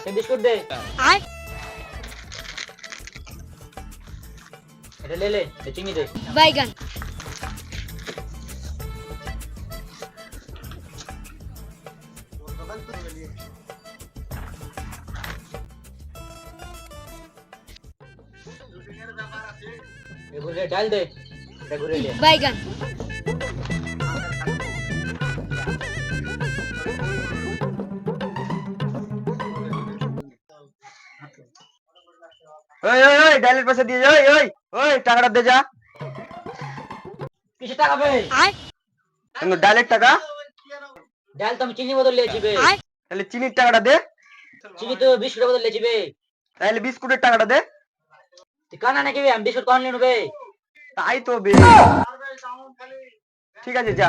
biscuit दे এটা ले ले চিনি দে बैगन ये घुरे डाल दे এটা ঘুরে ले बैगन ওই ওই ওই ডালের পয়সা দিয়ে ওই ওই ওই টাকাটা দে যা কিসে টাকা বে কিন্তু ডালের টাকা ডাল তো আমি চিনি বদল লেছি বে তাহলে চিনির টাকাটা দে চিনি তো বিস্কুট বদল লেছি বে তাহলে বিস্কুটের টাকাটা দে তুই কানা নাকি বে আমি বিস্কুট কোন নিনু বে তাই তো বে ঠিক আছে যা